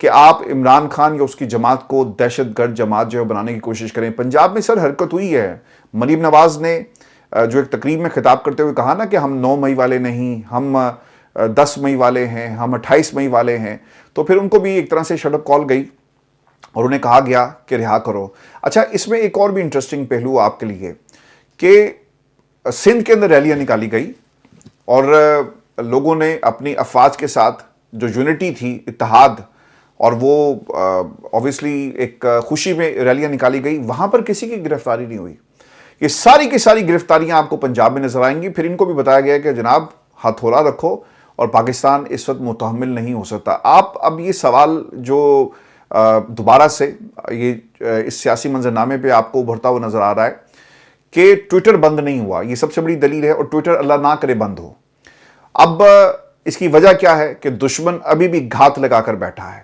کہ آپ عمران خان یا اس کی جماعت کو دہشت گرد جماعت جو ہے بنانے کی کوشش کریں. پنجاب میں سر حرکت ہوئی ہے. مریم نواز نے جو ایک تقریب میں خطاب کرتے ہوئے کہا نا کہ ہم 9 مئی والے نہیں, ہم 10 مئی والے ہیں, ہم 28 مئی والے ہیں. تو پھر ان کو بھی ایک طرح سے شٹ اپ کال گئی اور انہیں کہا گیا کہ رہا کرو. اچھا, اس میں ایک اور بھی انٹرسٹنگ پہلو آپ کے لیے کہ سندھ کے اندر ریلیاں نکالی گئی اور لوگوں نے اپنی افواج کے ساتھ جو یونٹی تھی, اتحاد, اور وہ اوبویسلی ایک خوشی میں ریلیاں نکالی گئی, وہاں پر کسی کی گرفتاری نہیں ہوئی. یہ ساری کی ساری گرفتاریاں آپ کو پنجاب میں نظر آئیں گی. پھر ان کو بھی بتایا گیا کہ جناب ہتھوڑا رکھو اور پاکستان اس وقت متحمل نہیں ہو سکتا. آپ اب یہ سوال جو دوبارہ سے یہ اس سیاسی منظرنامے پہ آپ کو ابھرتا ہوا نظر آ رہا ہے کہ ٹویٹر بند نہیں ہوا, یہ سب سے بڑی دلیل ہے, اور ٹویٹر اللہ نہ کرے بند ہو. اب اس کی وجہ کیا ہے کہ دشمن ابھی بھی گھات لگا کر بیٹھا ہے.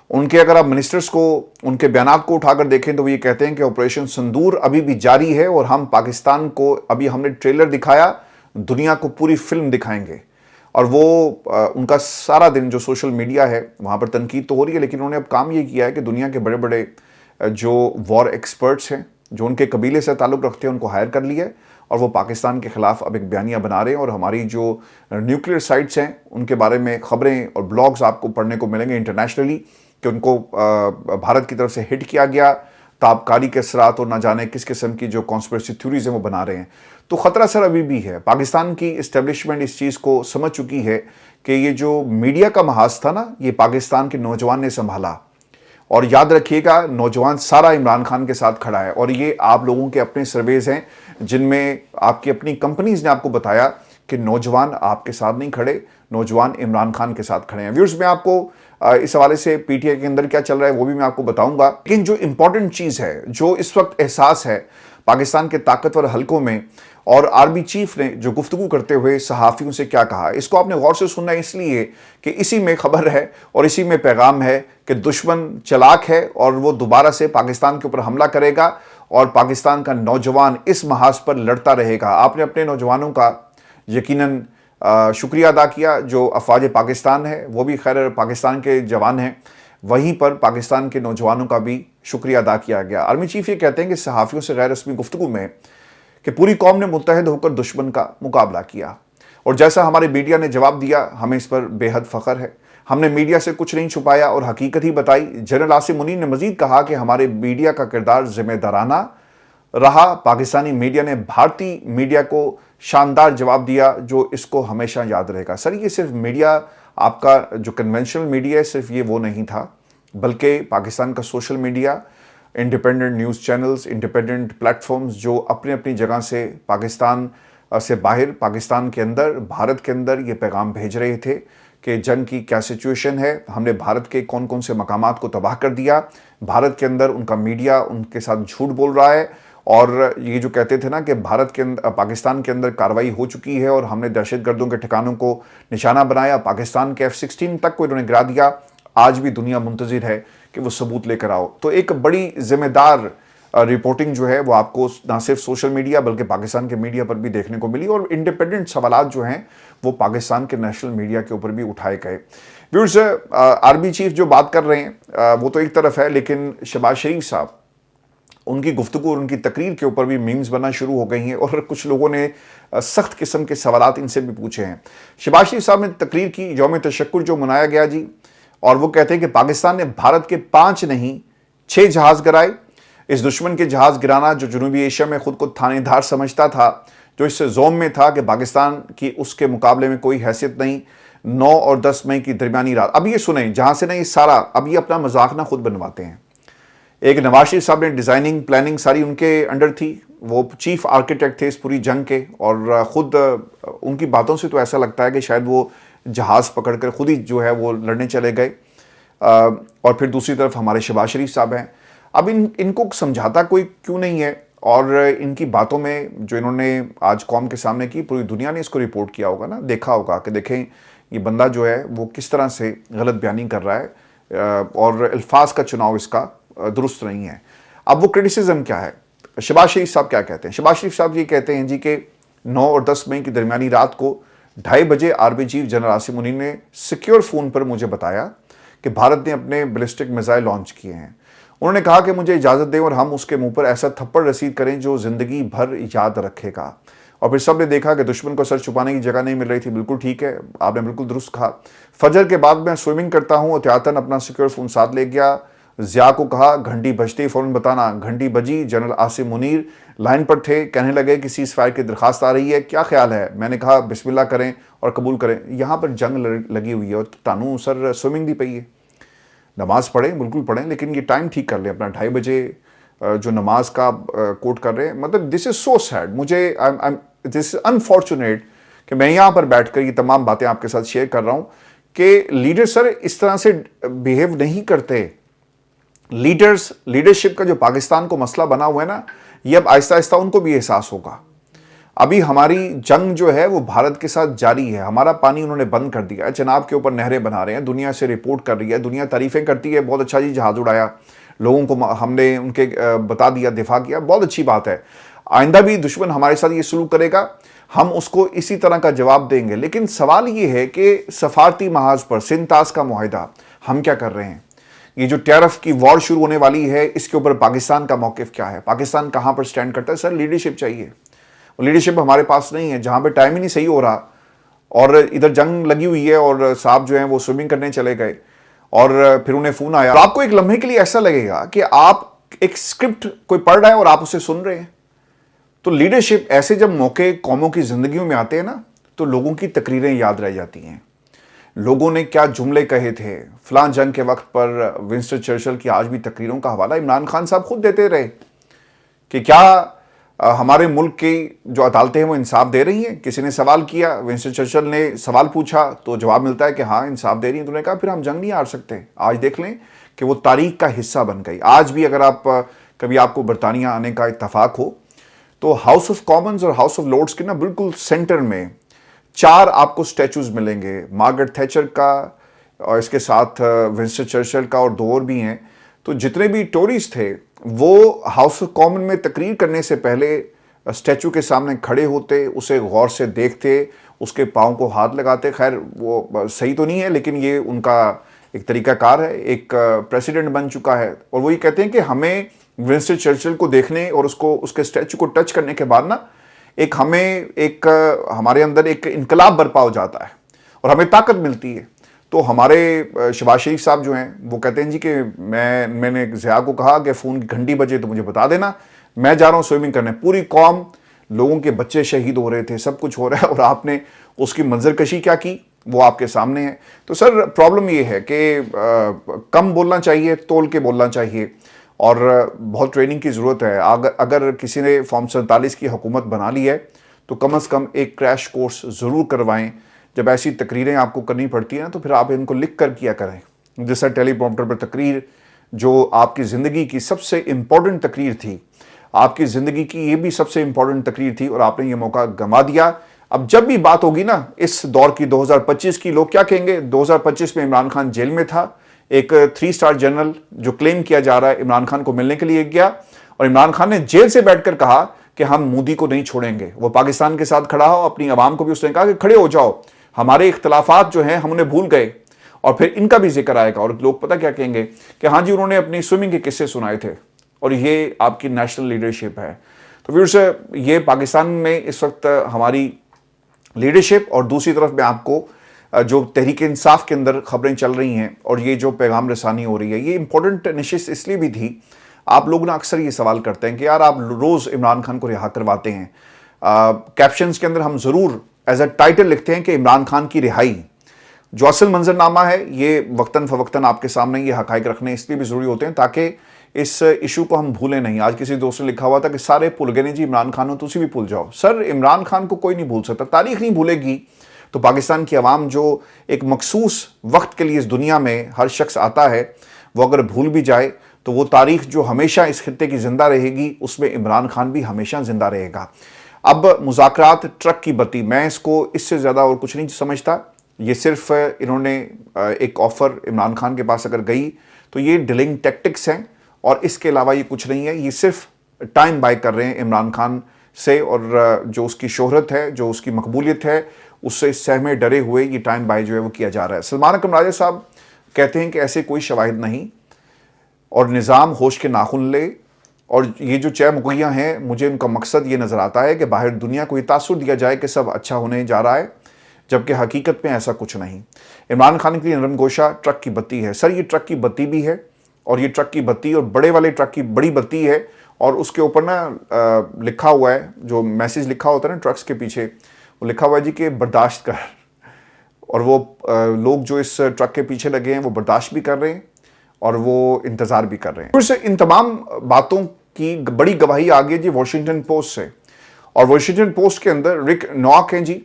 ان کے اگر آپ منسٹرز کو, ان کے بیانات کو اٹھا کر دیکھیں تو وہ یہ کہتے ہیں کہ آپریشن سندور ابھی بھی جاری ہے, اور ہم پاکستان کو ابھی ہم نے ٹریلر دکھایا, دنیا کو پوری فلم دکھائیں گے. اور وہ ان کا سارا دن جو سوشل میڈیا ہے وہاں پر تنقید تو ہو رہی ہے, لیکن انہوں نے اب کام یہ کیا ہے کہ دنیا کے بڑے بڑے جو وار ایکسپرٹس ہیں, جو ان کے قبیلے سے تعلق رکھتے ہیں, ان کو ہائر کر لیا ہے, اور وہ پاکستان کے خلاف اب ایک بیانیہ بنا رہے ہیں. اور ہماری جو نیوکلیئر سائٹس ہیں ان کے بارے میں خبریں اور بلاگز آپ کو پڑھنے کو ملیں گے انٹرنیشنلی کہ ان کو بھارت کی طرف سے ہٹ کیا گیا, تابکاری کے اثرات اور نہ جانے کس قسم کی جو کانسپریسی تھیوریز ہیں وہ بنا رہے ہیں. تو خطرہ سر ابھی بھی ہے. پاکستان کی اسٹیبلشمنٹ اس چیز کو سمجھ چکی ہے کہ یہ جو میڈیا کا محاذ تھا نا, یہ پاکستان کے نوجوان نے سنبھالا. اور یاد رکھیے گا, نوجوان سارا عمران خان کے ساتھ کھڑا ہے, اور یہ آپ لوگوں کے اپنے سرویز ہیں جن میں آپ کی اپنی کمپنیز نے آپ کو بتایا کہ نوجوان آپ کے ساتھ نہیں کھڑے, نوجوان عمران خان کے ساتھ کھڑے ہیں. ویورز, میں آپ کو اس حوالے سے پی ٹی آئی کے اندر کیا چل رہا ہے وہ بھی میں آپ کو بتاؤں گا. لیکن جو امپورٹنٹ چیز ہے, جو اس وقت احساس ہے پاکستان کے طاقتور حلقوں میں, اور آرمی چیف نے جو گفتگو کرتے ہوئے صحافیوں سے کیا کہا, اس کو آپ نے غور سے سننا ہے, اس لیے کہ اسی میں خبر ہے اور اسی میں پیغام ہے کہ دشمن چلاک ہے اور وہ دوبارہ سے پاکستان کے اوپر حملہ کرے گا, اور پاکستان کا نوجوان اس محاذ پر لڑتا رہے گا. آپ نے اپنے نوجوانوں کا یقیناً شکریہ ادا کیا, جو افواج پاکستان ہے وہ بھی خیر پاکستان کے جوان ہیں, وہیں پر پاکستان کے نوجوانوں کا بھی شکریہ ادا کیا گیا. آرمی چیف یہ کہتے ہیں کہ صحافیوں سے غیر رسمی گفتگو میں کہ پوری قوم نے متحد ہو کر دشمن کا مقابلہ کیا, اور جیسا ہمارے میڈیا نے جواب دیا ہمیں اس پر بے حد فخر ہے. ہم نے میڈیا سے کچھ نہیں چھپایا اور حقیقت ہی بتائی. جنرل عاصم منیر نے مزید کہا کہ ہمارے میڈیا کا کردار ذمہ دارانہ رہا. پاکستانی میڈیا نے بھارتی میڈیا کو شاندار جواب دیا جو اس کو ہمیشہ یاد رہے گا. سر, یہ صرف میڈیا آپ کا جو کنونشنل میڈیا ہے صرف یہ وہ نہیں تھا, بلکہ پاکستان کا social media, independent news channels, independent platforms جو اپنی اپنی جگہ سے پاکستان سے باہر, پاکستان کے اندر, بھارت کے اندر یہ پیغام بھیج رہے تھے کہ جنگ کی کیا سچویشن ہے, ہم نے بھارت کے کون کون سے مقامات کو تباہ کر دیا. بھارت کے اندر ان کا میڈیا ان کے ساتھ جھوٹ بول رہا ہے, اور یہ جو کہتے تھے نا کہ بھارت کے اندر, پاکستان کے اندر کارروائی ہو چکی ہے اور ہم نے دہشت گردوں کے ٹھکانوں کو نشانہ بنایا, پاکستان کے F-16 تک کو انہوں نے گرا دیا. آج بھی دنیا منتظر ہے کہ وہ ثبوت لے کر آؤ. تو ایک بڑی ذمہ دار رپورٹنگ جو ہے وہ آپ کو نہ صرف سوشل میڈیا بلکہ پاکستان کے میڈیا پر بھی دیکھنے کو ملی, اور انڈیپینڈنٹ سوالات جو ہیں وہ پاکستان کے نیشنل میڈیا کے اوپر بھی اٹھائے گئے. ویورز, آرمی چیف جو بات کر رہے ہیں وہ تو ایک طرف ہے, لیکن شہباز شریف صاحب, ان کی گفتگو اور ان کی تقریر کے اوپر بھی میمز بننا شروع ہو گئی ہیں, اور کچھ لوگوں نے سخت قسم کے سوالات ان سے بھی پوچھے ہیں. شہباز شریف صاحب نے تقریر کی, یوم تشکر جو منایا گیا جی, اور وہ کہتے ہیں کہ پاکستان نے بھارت کے 5 نہیں 6 جہاز گرائے. اس دشمن کے جہاز گرانا جو جنوبی ایشیا میں خود کو تھانے دار سمجھتا تھا, جو اس سے زوم میں تھا کہ پاکستان کی اس کے مقابلے میں کوئی حیثیت نہیں, 9 اور 10 مئی کی درمیانی رات. اب یہ سنیں, جہاں سے نا یہ سارا, اب یہ اپنا مذاق نہ خود بنواتے ہیں. ایک نواز شریف صاحب نے ڈیزائننگ پلاننگ ساری ان کے انڈر تھی, وہ چیف آرکیٹیکٹ تھے اس پوری جنگ کے, اور خود ان کی باتوں سے تو ایسا لگتا ہے کہ شاید وہ جہاز پکڑ کر خود ہی جو ہے وہ لڑنے چلے گئے. اور پھر دوسری طرف ہمارے شہباز شریف صاحب ہیں. اب ان کو سمجھاتا کوئی کیوں نہیں ہے, اور ان کی باتوں میں جو انہوں نے آج قوم کے سامنے کی, پوری دنیا نے اس کو رپورٹ کیا ہوگا نا, دیکھا ہوگا کہ دیکھیں یہ بندہ جو ہے وہ کس طرح سے غلط بیانی کر رہا ہے, اور الفاظ کا چناؤ اس کا درست نہیں ہے. اب وہ کرٹیسزم کیا ہے, شہباز شریف صاحب کیا کہتے ہیں؟ شہباز شریف صاحب یہ کہتے ہیں جی کہ 9 اور 10 مئی کی درمیانی رات کو 2:30 بجے army chief general Asim Munir نے سیکیور فون پر مجھے بتایا کہ بھارت نے اپنے بیلسٹک میزائل لانچ کیے ہیں۔ انہوں نے کہا کہ مجھے اجازت دیں اور ہم اس کے منہ پر ایسا تھپڑ رسید کریں جو زندگی بھر یاد رکھے گا۔ اور پھر سب نے دیکھا کہ دشمن کو سر چھپانے کی جگہ نہیں مل رہی تھی۔ بالکل ٹھیک ہے، آپ نے بالکل درست کہا۔ فجر کے بعد میں سوئمنگ کرتا ہوں، احتیاطاً اپنا سیکیور فون ساتھ لے گیا۔ ضیاء کو کہا گھنٹی بجتے ہی فوراً بتانا۔ گھنٹی بجی، جنرل عاصم منیر لائن پر تھے، کہنے لگے کہ سیز فائر کی درخواست آ رہی ہے، کیا خیال ہے؟ میں نے کہا بسم اللہ کریں اور قبول کریں، یہاں پر جنگ لگی ہوئی ہے اور تانوں سر سوئمنگ بھی پئی ہے۔ نماز پڑھیں، بالکل پڑھیں، لیکن یہ ٹائم ٹھیک کر لیں اپنا 2:30 بجے جو نماز کا کوٹ کر رہے ہیں۔ مطلب دس از سو سیڈ، مجھے دس از انفارچونیٹ کہ میں یہاں پر بیٹھ کر یہ تمام باتیں آپ کے ساتھ شیئر کر رہا ہوں کہ لیڈر سر اس طرح سے بیہیو نہیں کرتے۔ لیڈرشپ کا جو پاکستان کو مسئلہ بنا ہوا ہے نا، یہ اب آہستہ آہستہ ان کو بھی احساس ہوگا۔ ابھی ہماری جنگ جو ہے وہ بھارت کے ساتھ جاری ہے، ہمارا پانی انہوں نے بند کر دیا ہے، جناب کے اوپر نہریں بنا رہے ہیں، دنیا سے رپورٹ کر رہی ہے، دنیا تعریفیں کرتی ہے، بہت اچھا جی جہاز اڑایا، لوگوں کو ہم نے ان کے بتا دیا، دفاع کیا، بہت اچھی بات ہے۔ آئندہ بھی دشمن ہمارے ساتھ یہ سلوک کرے گا، ہم اس کو اسی طرح کا جواب دیں گے۔ لیکن سوال یہ ہے کہ سفارتی محاذ پر سنتاز کا معاہدہ ہم کیا کر رہے ہیں؟ یہ جو ٹیرف کی وار شروع ہونے والی ہے، اس کے اوپر پاکستان کا موقف کیا ہے؟ پاکستان کہاں پر سٹینڈ کرتا ہے؟ سر لیڈرشپ چاہیے، لیڈرشپ ہمارے پاس نہیں ہے، جہاں پہ ٹائم ہی نہیں صحیح ہو رہا اور ادھر جنگ لگی ہوئی ہے اور صاحب جو ہیں وہ سوئمنگ کرنے چلے گئے اور پھر انہیں فون آیا۔ آپ کو ایک لمحے کے لیے ایسا لگے گا کہ آپ ایک سکرپٹ کوئی پڑھ رہا ہے اور آپ اسے سن رہے ہیں۔ تو لیڈرشپ ایسے جب موقع قوموں کی زندگیوں میں آتے ہیں نا، تو لوگوں کی تقریریں یاد رہ جاتی ہیں، لوگوں نے کیا جملے کہے تھے فلاں جنگ کے وقت پر۔ ونسٹن چرچل کی آج بھی تقریروں کا حوالہ عمران خان صاحب خود دیتے رہے کہ کیا ہمارے ملک کی جو عدالتیں ہیں وہ انصاف دے رہی ہیں۔ کسی نے سوال کیا، ونسٹن چرچل نے سوال پوچھا تو جواب ملتا ہے کہ ہاں انصاف دے رہی ہیں۔ تو انہوں نے کہا پھر ہم جنگ نہیں ہار سکتے۔ آج دیکھ لیں کہ وہ تاریخ کا حصہ بن گئی۔ آج بھی اگر کبھی آپ کو برطانیہ آنے کا اتفاق ہو تو ہاؤس آف کامنز اور ہاؤس آف لارڈز کے نا بالکل سینٹر میں 4 آپ کو سٹیچوز ملیں گے، مارگریٹ تھیچر کا اور اس کے ساتھ ونسٹن چرچل کا اور 2 اور بھی ہیں۔ تو جتنے بھی ٹوریز تھے وہ ہاؤس آف کامن میں تقریر کرنے سے پہلے اسٹیچو کے سامنے کھڑے ہوتے، اسے غور سے دیکھتے، اس کے پاؤں کو ہاتھ لگاتے۔ خیر وہ صحیح تو نہیں ہے لیکن یہ ان کا ایک طریقہ کار ہے، ایک پریسیڈنٹ بن چکا ہے۔ اور وہی کہتے ہیں کہ ہمیں ونسٹن چرچل کو دیکھنے اور اس کے اسٹیچو کو ٹچ کرنے کے بعد نا ہمارے اندر ایک انقلاب برپا ہو جاتا ہے اور ہمیں طاقت ملتی ہے۔ تو ہمارے شہباز شریف صاحب جو ہیں وہ کہتے ہیں جی کہ میں نے ضیاء کو کہا کہ فون کی گھنٹی بجے تو مجھے بتا دینا، میں جا رہا ہوں سوئمنگ کرنے۔ پوری قوم، لوگوں کے بچے شہید ہو رہے تھے، سب کچھ ہو رہا ہے اور آپ نے اس کی منظر کشی کیا کی وہ آپ کے سامنے ہے۔ تو سر پرابلم یہ ہے کہ کم بولنا چاہیے، تول کے بولنا چاہیے اور بہت ٹریننگ کی ضرورت ہے۔ اگر کسی نے فارم 47 کی حکومت بنا لی ہے تو کم از کم ایک کریش کورس ضرور کروائیں۔ جب ایسی تقریریں آپ کو کرنی پڑتی ہیں تو پھر آپ ان کو لکھ کر کیا کریں۔ جیسا ٹیلی پرومپٹر پر تقریر جو آپ کی زندگی کی سب سے امپورٹنٹ تقریر تھی، آپ کی زندگی کی یہ بھی سب سے امپورٹنٹ تقریر تھی اور آپ نے یہ موقع گنوا دیا۔ اب جب بھی بات ہوگی نا اس دور کی 2025 کی، لوگ کیا کہیں گے؟ 2025 میں عمران خان جیل میں تھا، ایک 3 اسٹار جنرل جو کلیم کیا جا رہا ہے عمران خان کو ملنے کے لیے گیا اور عمران خان نے جیل سے بیٹھ کر کہا کہ ہم مودی کو نہیں چھوڑیں گے۔ وہ پاکستان کے ساتھ کھڑا ہو، اپنی عوام کو بھی اس نے کہا کہ کھڑے ہو جاؤ، ہمارے اختلافات جو ہیں ہم انہیں بھول گئے، اور پھر ان کا بھی ذکر آئے گا اور لوگ پتہ کیا کہیں گے کہ ہاں جی انہوں نے اپنی سوئمنگ کے قصے سنائے تھے اور یہ آپ کی نیشنل لیڈرشپ ہے۔ تو ویورز یہ پاکستان میں اس وقت ہماری لیڈرشپ، اور دوسری طرف میں آپ کو جو تحریک انصاف کے اندر خبریں چل رہی ہیں اور یہ جو پیغام رسانی ہو رہی ہے، یہ امپورٹنٹ نشست اس لیے بھی تھی۔ آپ لوگ نا اکثر یہ سوال کرتے ہیں کہ یار آپ روز عمران خان کو رہا کرواتے ہیں، کیپشنز کے اندر ہم ضرور ایز اے ٹائٹل لکھتے ہیں کہ عمران خان کی رہائی۔ جو اصل منظرنامہ ہے یہ وقتاً فوقتاً آپ کے سامنے یہ حقائق رکھنے اس لیے بھی ضروری ہوتے ہیں تاکہ اس ایشو کو ہم بھولیں نہیں۔ آج کسی دوست نے لکھا ہوا تھا کہ سارے بھول گئے جی عمران خان ہو، تسی بھی بھول جاؤ۔ سر عمران خان کو کوئی نہیں بھول سکتا، تاریخ نہیں بھولے گی۔ تو پاکستان کی عوام جو ایک مخصوص وقت کے لیے اس دنیا میں ہر شخص آتا ہے، وہ اگر بھول بھی جائے تو وہ تاریخ جو ہمیشہ اس خطے کی زندہ رہے گی، اس میں عمران خان بھی ہمیشہ زندہ رہے گا۔ اب مذاکرات ٹرک کی بتی، میں اس کو اس سے زیادہ اور کچھ نہیں سمجھتا۔ یہ صرف انہوں نے ایک آفر عمران خان کے پاس اگر گئی تو یہ ڈیلنگ ٹیکٹکس ہیں اور اس کے علاوہ یہ کچھ نہیں ہے۔ یہ صرف ٹائم بائی کر رہے ہیں عمران خان سے، اور جو اس کی شہرت ہے، جو اس کی مقبولیت ہے، اس سے سہمے ڈرے ہوئے یہ ٹائم بائی جو ہے وہ کیا جا رہا ہے۔ سلمان اکرم راجہ صاحب کہتے ہیں کہ ایسے کوئی شواہد نہیں اور نظام ہوش کے ناخن لے، اور یہ جو 6 مغیاں ہیں مجھے ان کا مقصد یہ نظر آتا ہے کہ باہر دنیا کو یہ تاثر دیا جائے کہ سب اچھا ہونے جا رہا ہے، جبکہ حقیقت میں ایسا کچھ نہیں۔ عمران خان کے لیے نرم گوشہ ٹرک کی بتی ہے۔ سر یہ ٹرک کی بتی بھی ہے، اور یہ ٹرک کی بتی اور بڑے والے ٹرک کی بڑی بتی ہے، اور اس کے اوپر نا لکھا ہوا ہے، جو میسیج لکھا ہوتا ہے نا ٹرکس کے پیچھے، وہ لکھا ہوا ہے جی کہ برداشت کر، اور وہ لوگ جو اس ٹرک کے پیچھے لگے ہیں وہ برداشت بھی کر رہے ہیں اور وہ انتظار بھی کر رہے ہیں۔ پھر سے ان تمام باتوں کی بڑی گواہی آگے جی واشنگٹن پوسٹ سے، اور واشنگٹن پوسٹ کے اندر رک نواک ہیں جی،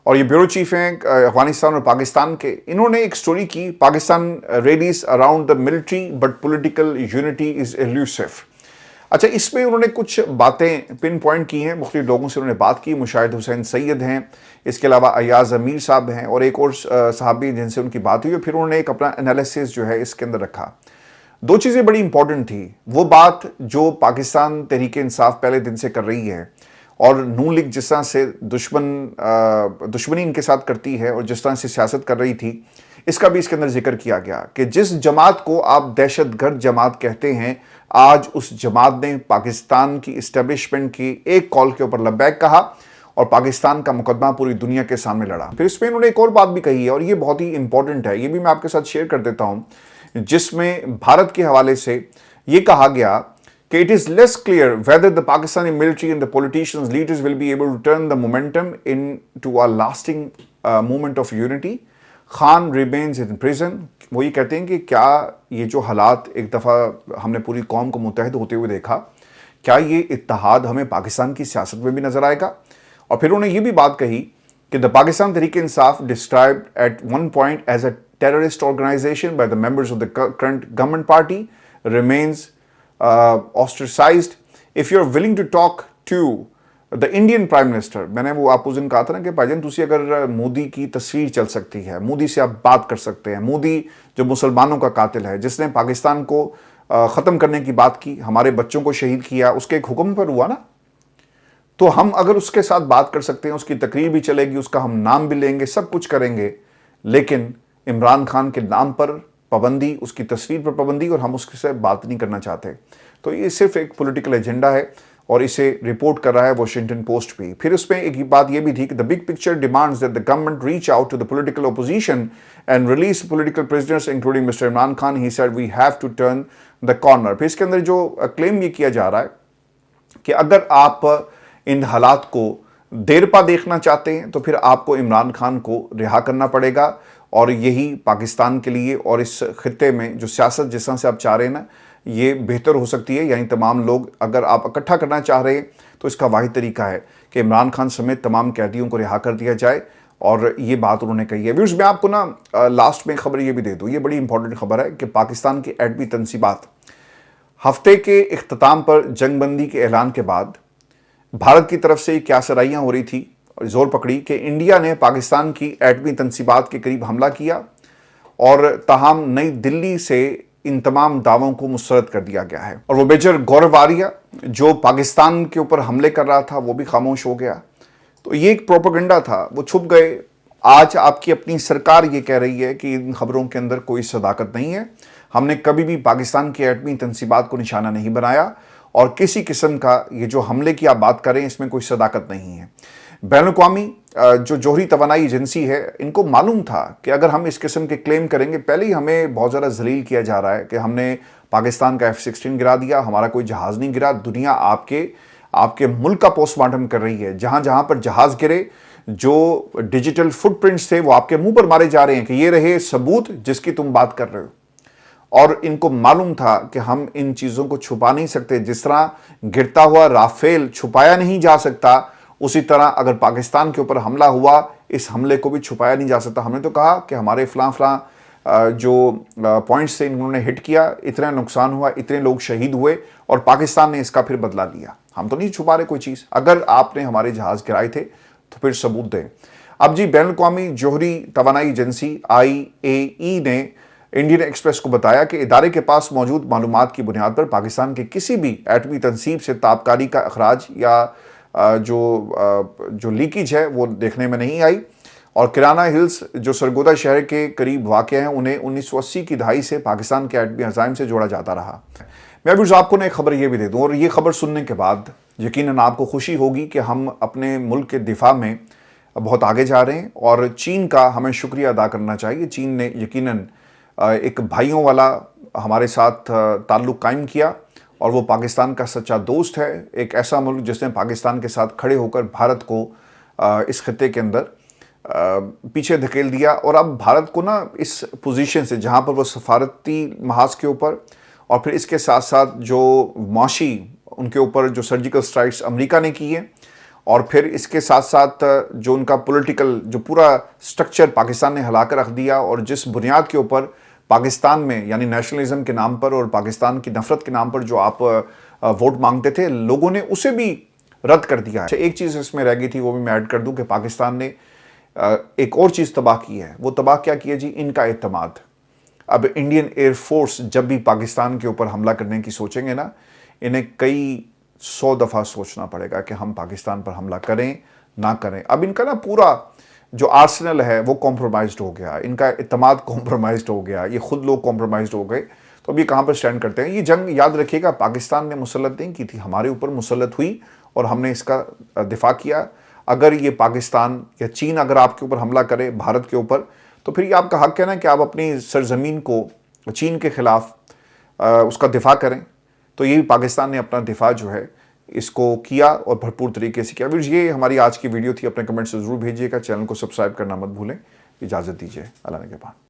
اور یہ بیورو چیف ہیں افغانستان اور پاکستان کے۔ انہوں نے ایک سٹوری کی، Pakistan rallies around the military but political unity is elusive. اچھا، اس میں انہوں نے کچھ باتیں پن پوائنٹ کی ہیں، مختلف لوگوں سے انہوں نے بات کی، مشاہد حسین سید ہیں، اس کے علاوہ ایاز امیر صاحب ہیں، اور ایک اور صحابی جن سے ان کی بات ہوئی، اور پھر انہوں نے ایک اپنا انالیسس جو ہے اس کے اندر رکھا۔ 2 چیزیں بڑی امپورٹنٹ تھی، وہ بات جو پاکستان تحریک انصاف پہلے دن سے کر رہی ہے، اور نون لیگ جس طرح سے دشمنی ان کے ساتھ کرتی ہے اور جس طرح سے سیاست کر رہی تھی، اس کا بھی اس کے اندر ذکر کیا گیا کہ جس جماعت کو آپ دہشت گرد جماعت کہتے ہیں، آج اس جماعت نے پاکستان کی اسٹیبلشمنٹ کی ایک کال کے اوپر لبیک کہا اور پاکستان کا مقدمہ پوری دنیا کے سامنے لڑا۔ پھر اس میں انہوں نے ایک اور بات بھی کہی ہے، اور یہ بہت ہی امپورٹنٹ ہے، یہ بھی میں آپ کے ساتھ شیئر کر دیتا ہوں، جس میں بھارت کے حوالے سے یہ کہا گیا کہ it is less clear whether the Pakistani military and the politicians leaders will be able to turn the momentum into a lasting movement of unity. Khan remains in prison. وہ یہ کہتے ہیں کہ کیا یہ جو حالات ایک دفعہ ہم نے پوری قوم کو متحد ہوتے ہوئے دیکھا، کیا یہ اتحاد ہمیں پاکستان کی سیاست میں بھی نظر آئے گا؟ اور پھر انہوں نے یہ بھی بات کہی کہ the Pakistan Tehreek Insaf described at one point as a terrorist organization by the members of the current government party remains ostracized. If you're willing to talk to the Indian Prime Minister، میں نے وہ آپ اس دن کہا تھا نا کہ بھائی جان تسی اگر مودی کی تصویر چل سکتی ہے، مودی سے آپ بات کر سکتے ہیں، مودی جو مسلمانوں کا قاتل ہے، جس نے پاکستان کو ختم کرنے کی بات کی، ہمارے بچوں کو شہید کیا، اس کے ایک حکم پر ہوا نا، تو ہم اگر اس کے ساتھ بات کر سکتے ہیں، اس کی تقریر بھی چلے گی، اس کا ہم نام بھی لیں گے، سب کچھ کریں گے، لیکن عمران خان کے نام پر پابندی، اس کی تصویر پر پابندی، اور ہم اس سے بات نہیں کرنا چاہتے۔ تو یہ صرف ایک پولیٹیکل ایجنڈا ہے، اور اسے رپورٹ کر رہا ہے واشنگٹن پوسٹ بھی۔ پھر اس میں ایک بات یہ بھی تھی کہ the big picture demands that the government reach out to the political opposition and release political prisoners including Mr. Imran Khan. He said we have to turn the corner. پھر اس کے اندر جو کلیم یہ کیا جا رہا ہے کہ اگر آپ ان حالات کو دیر پا دیکھنا چاہتے ہیں تو پھر آپ کو عمران خان کو رہا کرنا پڑے گا، اور یہی پاکستان کے لیے اور اس خطے میں جو سیاست جس طرح سے آپ چاہ رہے ہیں نا، یہ بہتر ہو سکتی ہے۔ یعنی تمام لوگ اگر آپ اکٹھا کرنا چاہ رہے ہیں تو اس کا واحد طریقہ ہے کہ عمران خان سمیت تمام قیدیوں کو رہا کر دیا جائے، اور یہ بات انہوں نے کہی ہے۔ ویورز میں آپ کو نا لاسٹ میں خبر یہ بھی دے دوں، یہ بڑی امپورٹنٹ خبر ہے کہ پاکستان کی ایٹمی تنصیبات ہفتے کے اختتام پر جنگ بندی کے اعلان کے بعد بھارت کی طرف سے کیا سرائیاں ہو رہی تھی، اور زور پکڑی کہ انڈیا نے پاکستان کی ایٹمی تنصیبات کے قریب حملہ کیا، اور تاہم نئی دلی سے ان تمام دعووں کو مسترد کر دیا گیا ہے، اور وہ میجر گورو آریہ جو پاکستان کے اوپر حملے کر رہا تھا وہ بھی خاموش ہو گیا۔ تو یہ ایک پروپیگنڈا تھا، وہ چھپ گئے۔ آج آپ کی اپنی سرکار یہ کہہ رہی ہے کہ ان خبروں کے اندر کوئی صداقت نہیں ہے، ہم نے کبھی بھی پاکستان کی ایٹمی تنصیبات کو نشانہ نہیں بنایا، اور کسی قسم کا یہ جو حملے کی آپ بات کریں اس میں کوئی صداقت نہیں ہے۔ بین الاقوامی جو جوہری توانائی ایجنسی ہے، ان کو معلوم تھا کہ اگر ہم اس قسم کے کلیم کریں گے، پہلے ہی ہمیں بہت زیادہ ذلیل کیا جا رہا ہے کہ ہم نے پاکستان کا F-16 گرا دیا، ہمارا کوئی جہاز نہیں گرا، دنیا آپ کے ملک کا پوسٹ مارٹم کر رہی ہے، جہاں جہاں پر جہاز گرے جو ڈیجیٹل فٹ پرنٹس تھے وہ آپ کے منہ پر مارے جا رہے ہیں کہ یہ رہے ثبوت جس کی تم بات کر رہے ہو۔ اور ان کو معلوم تھا کہ ہم ان چیزوں کو چھپا نہیں سکتے، جس طرح گرتا ہوا رافیل چھپایا نہیں جا سکتا، اسی طرح اگر پاکستان کے اوپر حملہ ہوا اس حملے کو بھی چھپایا نہیں جا سکتا۔ ہم نے تو کہا کہ ہمارے فلاں جو پوائنٹس سے انہوں نے ہٹ کیا، اتنا نقصان ہوا، اتنے لوگ شہید ہوئے، اور پاکستان نے اس کا پھر بدلہ لیا۔ ہم تو نہیں چھپا رہے کوئی چیز، اگر آپ نے ہمارے جہاز گرائے تھے تو پھر ثبوت دیں۔ اب جی بین الاقوامی جوہری توانائی ایجنسی IAEA نے انڈین ایکسپریس کو بتایا کہ ادارے کے پاس موجود معلومات کی بنیاد پر پاکستان کے کسی بھی ایٹمی تنصیب سے تابکاری کا اخراج یا جو لیکیج ہے وہ دیکھنے میں نہیں آئی، اور کرانہ ہلز جو سرگودا شہر کے قریب واقع ہیں انہیں 1980 کی دہائی سے پاکستان کے ایٹمی عزائم سے جوڑا جاتا رہا۔ میں ابھی آپ کو ایک خبر یہ بھی دے دوں، اور یہ خبر سننے کے بعد یقیناً آپ کو خوشی ہوگی کہ ہم اپنے ملک کے دفاع میں بہت آگے جا رہے ہیں، اور چین کا ہمیں شکریہ ادا کرنا چاہیے۔ چین نے یقیناً ایک بھائیوں والا ہمارے ساتھ تعلق قائم کیا، اور وہ پاکستان کا سچا دوست ہے، ایک ایسا ملک جس نے پاکستان کے ساتھ کھڑے ہو کر بھارت کو اس خطے کے اندر پیچھے دھکیل دیا، اور اب بھارت کو نا اس پوزیشن سے جہاں پر وہ سفارتی محاذ کے اوپر، اور پھر اس کے ساتھ ساتھ جو معاشی ان کے اوپر جو سرجیکل سٹرائکس امریکہ نے کی ہیں، اور پھر اس کے ساتھ ساتھ جو ان کا پولیٹیکل جو پورا سٹرکچر پاکستان نے ہلا کر رکھ دیا، اور جس بنیاد کے اوپر پاکستان میں یعنی نیشنلزم کے نام پر اور پاکستان کی نفرت کے نام پر جو آپ ووٹ مانگتے تھے، لوگوں نے اسے بھی رد کر دیا ہے۔ ایک چیز اس میں رہ گئی تھی، وہ بھی میں ایڈ کر دوں کہ پاکستان نے ایک اور چیز تباہ کی ہے۔ وہ تباہ کیا کی ہے جی؟ ان کا اعتماد۔ اب انڈین ایئر فورس جب بھی پاکستان کے اوپر حملہ کرنے کی سوچیں گے نا، انہیں کئی 100 دفعہ سوچنا پڑے گا کہ ہم پاکستان پر حملہ کریں نہ کریں۔ اب ان کا نا پورا جو آرسنل ہے وہ کمپرومائزڈ ہو گیا، ان کا اعتماد کمپرومائزڈ ہو گیا، یہ خود لوگ کمپرومائزڈ ہو گئے، تو اب یہ کہاں پر سٹینڈ کرتے ہیں؟ یہ جنگ یاد رکھیے گا پاکستان نے مسلط نہیں کی تھی، ہمارے اوپر مسلط ہوئی اور ہم نے اس کا دفاع کیا۔ اگر یہ پاکستان یا چین اگر آپ کے اوپر حملہ کرے بھارت کے اوپر، تو پھر یہ آپ کا حق ہے نا کہ آپ اپنی سرزمین کو چین کے خلاف اس کا دفاع کریں۔ تو یہ پاکستان نے اپنا دفاع جو ہے اس کو کیا، اور بھرپور طریقے سے کیا۔ یہ ہماری آج کی ویڈیو تھی، اپنے کمنٹ سے ضرور بھیجیے گا، چینل کو سبسکرائب کرنا مت بھولیں۔ اجازت دیجیے، اللہ نگہبان۔